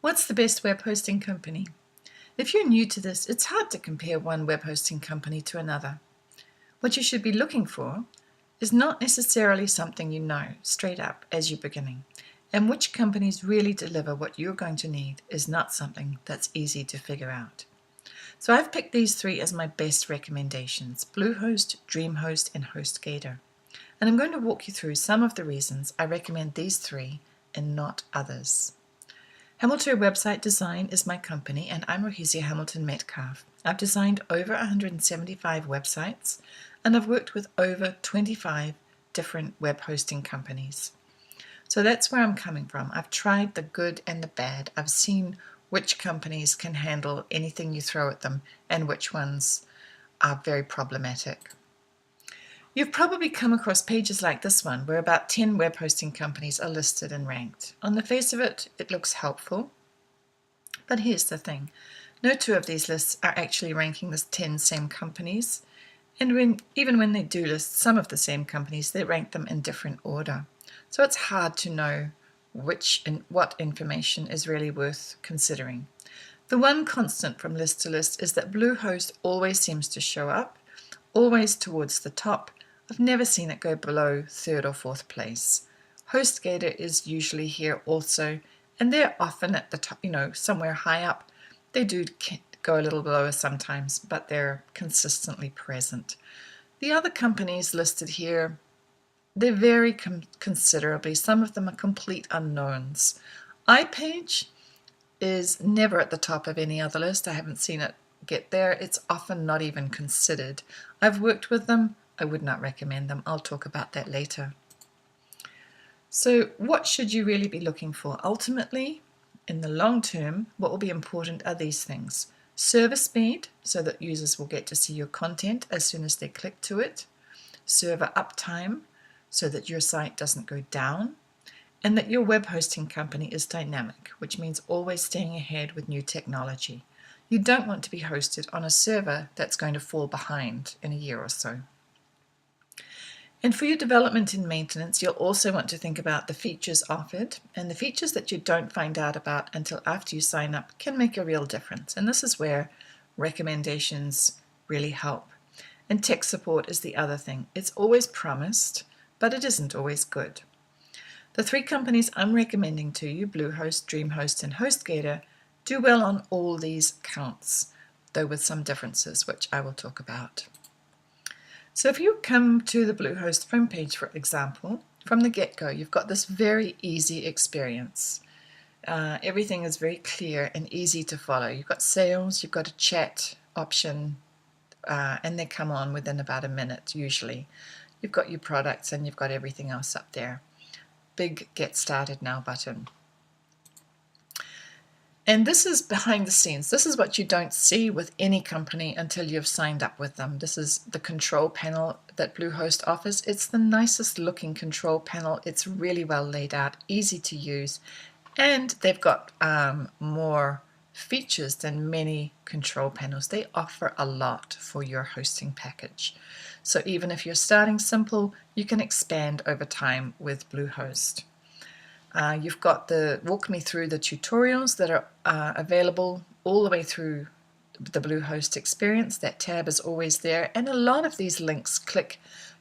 What's the best web hosting company? If you're new to this, it's hard to compare one web hosting company to another. What you should be looking for is not necessarily something you know straight up as you're beginning, and which companies really deliver what you're going to need is not something that's easy to figure out. So I've picked these three as my best recommendations: Bluehost, Dreamhost, and Hostgator. And I'm going to walk you through some of the reasons I recommend these three and not others. Hamiltro Website Design is my company, and I'm Rohisia Hamilton Metcalf. I've designed over 175 websites, and I've worked with over 25 different web hosting companies. So that's where I'm coming from. I've tried the good and the bad. I've seen which companies can handle anything you throw at them and which ones are very problematic. You've probably come across pages like this one where about 10 web hosting companies are listed and ranked. On the face of it, it looks helpful. But here's the thing. No two of these lists are actually ranking the 10 same companies. And even when they do list some of the same companies, they rank them in different order. So it's hard to know which and what information is really worth considering. The one constant from list to list is that Bluehost always seems to show up, always towards the top. I've never seen it go below third or fourth place. Hostgator is usually here also, and they're often at the top, somewhere high up. They do go a little lower sometimes, but they're consistently present. The other companies listed here, they vary considerably. Some of them are complete unknowns. iPage is never at the top of any other list. I haven't seen it get there. It's often not even considered. I've worked with them. I would not recommend them. I'll talk about that later. So what should you really be looking for? Ultimately, in the long term, what will be important are these things. Server speed, so that users will get to see your content as soon as they click to it. Server uptime, so that your site doesn't go down. And that your web hosting company is dynamic, which means always staying ahead with new technology. You don't want to be hosted on a server that's going to fall behind in a year or so. And for your development and maintenance, you'll also want to think about the features offered, and the features that you don't find out about until after you sign up can make a real difference. And this is where recommendations really help. And tech support is the other thing. It's always promised, but it isn't always good. The three companies I'm recommending to you, Bluehost, Dreamhost, and Hostgator, do well on all these counts, though with some differences, which I will talk about. So if you come to the Bluehost homepage, for example, from the get-go, you've got this very easy experience. Everything is very clear and easy to follow. You've got sales, you've got a chat option, and they come on within about a minute usually. You've got your products and you've got everything else up there. Big Get Started Now button. And this is behind the scenes. This is what you don't see with any company until you've signed up with them. This is the control panel that Bluehost offers. It's the nicest looking control panel. It's really well laid out, easy to use, and they've got more features than many control panels. They offer a lot for your hosting package. So even if you're starting simple, you can expand over time with Bluehost. You've got walk me through the tutorials that are available all the way through the Bluehost experience. That tab is always there, and a lot of these links click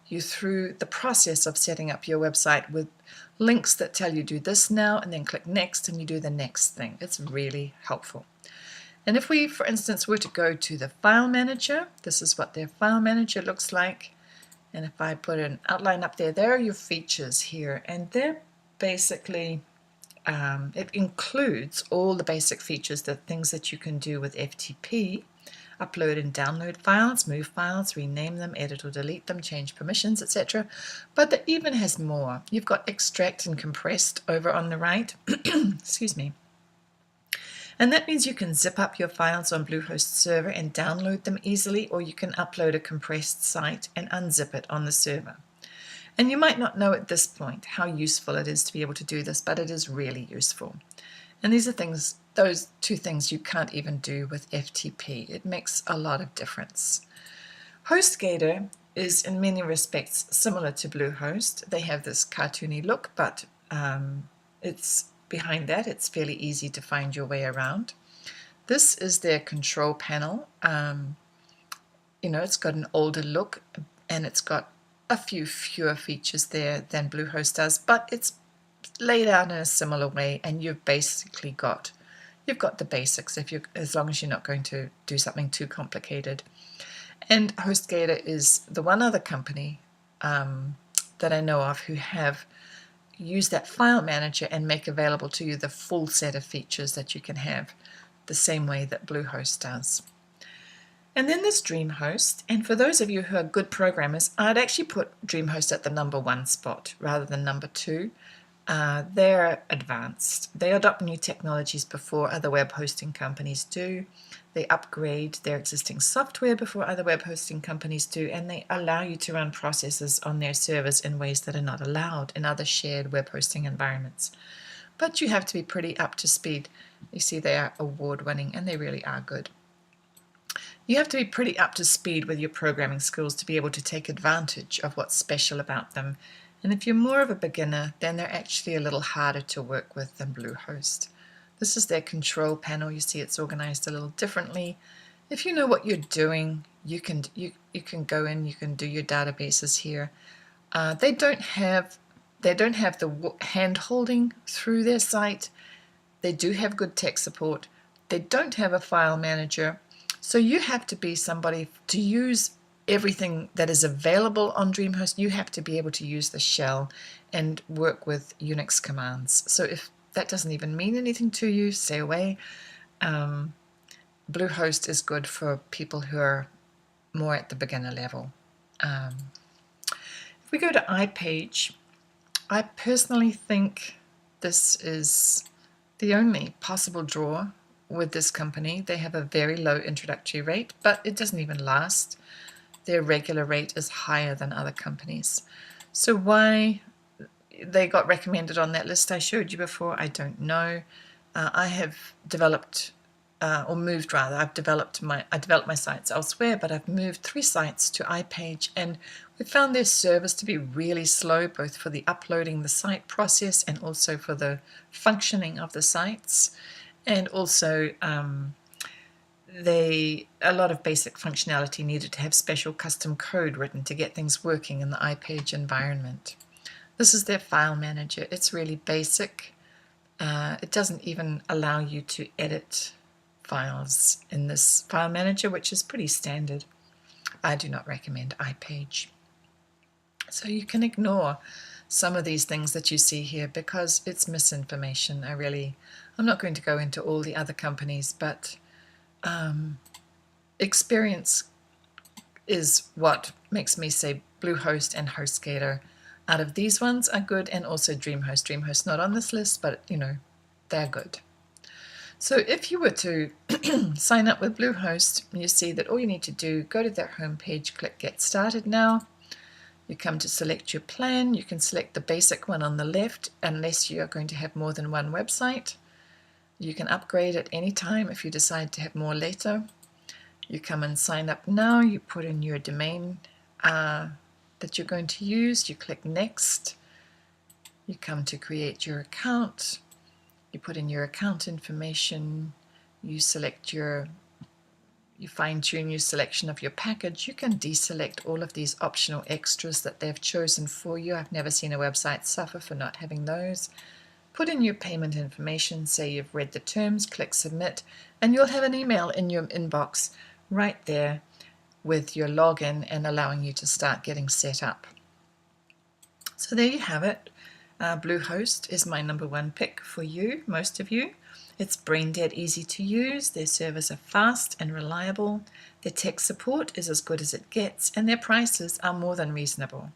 you through the process of setting up your website with links that tell you do this now and then click next and you do the next thing. It's really helpful. And if we, for instance, were to go to the file manager, this is what their file manager looks like. And if I put an outline up there, there are your features here, and they're basically, it includes all the basic features, the things that you can do with FTP, upload and download files, move files, rename them, edit or delete them, change permissions, etc. But it even has more. You've got extract and compressed over on the right. Excuse me. And that means you can zip up your files on Bluehost server and download them easily, or you can upload a compressed site and unzip it on the server. And you might not know at this point how useful it is to be able to do this, but it is really useful. And these are things, those two things you can't even do with FTP. It makes a lot of difference. Hostgator is in many respects similar to Bluehost. They have this cartoony look, but it's behind that. It's fairly easy to find your way around. This is their control panel. It's got an older look and it's got a few fewer features there than Bluehost does, but it's laid out in a similar way, and you've got the basics as long as you're not going to do something too complicated. And Hostgator is the one other company that I know of who have used that file manager and make available to you the full set of features that you can have the same way that Bluehost does. And then there's Dreamhost, and for those of you who are good programmers, I'd actually put Dreamhost at the #1 spot rather than #2. They're advanced. They adopt new technologies before other web hosting companies do. They upgrade their existing software before other web hosting companies do, and they allow you to run processes on their servers in ways that are not allowed in other shared web hosting environments. But you have to be pretty up to speed. You see, they are award-winning, and they really are good. You have to be pretty up to speed with your programming skills to be able to take advantage of what's special about them. And if you're more of a beginner, then they're actually a little harder to work with than Bluehost. This is their control panel. You see it's organized a little differently. If you know what you're doing, you can go in, you can do your databases here. They don't have the hand holding through their site. They do have good tech support. They don't have a file manager. So you have to be somebody to use everything that is available on Dreamhost. You have to be able to use the shell and work with Unix commands. So if that doesn't even mean anything to you, stay away. Bluehost is good for people who are more at the beginner level. If we go to iPage, I personally think this is the only possible draw with this company. They have a very low introductory rate, but it doesn't even last. Their regular rate is higher than other companies. So why they got recommended on that list I showed you before, I don't know. I have developed, or moved rather, I developed my sites elsewhere, but I've moved 3 sites to iPage, and we found their service to be really slow, both for the uploading the site process and also for the functioning of the sites. And also a lot of basic functionality needed to have special custom code written to get things working in the iPage environment. This is their file manager. It's really basic. It doesn't even allow you to edit files in this file manager, which is pretty standard. I do not recommend iPage. So you can ignore some of these things that you see here because it's misinformation. I'm not going to go into all the other companies, but experience is what makes me say Bluehost and Hostgator out of these ones are good, and also Dreamhost. Dreamhost not on this list, but they're good. So if you were to sign up with Bluehost, you see that all you need to do, go to their homepage, click Get Started Now. You come to select your plan. You can select the basic one on the left unless you are going to have more than one website. You can upgrade at any time if you decide to have more later. You come and sign up now. You put in your domain that you're going to use. You click Next. You come to create your account. You put in your account information. You select you fine-tune your selection of your package. You can deselect all of these optional extras that they've chosen for you. I've never seen a website suffer for not having those. Put in your payment information, say you've read the terms, click Submit, and you'll have an email in your inbox right there with your login and allowing you to start getting set up. So there you have it. Bluehost is my #1 pick for you, most of you. It's brain dead easy to use, their servers are fast and reliable, their tech support is as good as it gets, and their prices are more than reasonable.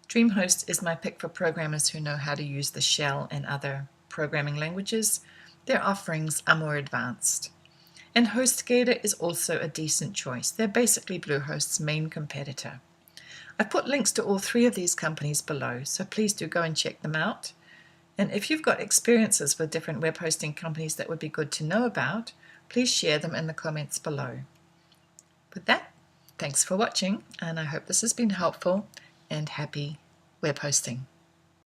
Dreamhost is my pick for programmers who know how to use the shell and other programming languages. Their offerings are more advanced. And Hostgator is also a decent choice. They're basically Bluehost's main competitor. I've put links to all 3 of these companies below, so please do go and check them out. And if you've got experiences with different web hosting companies that would be good to know about, please share them in the comments below. With that, thanks for watching, and I hope this has been helpful, and happy web hosting.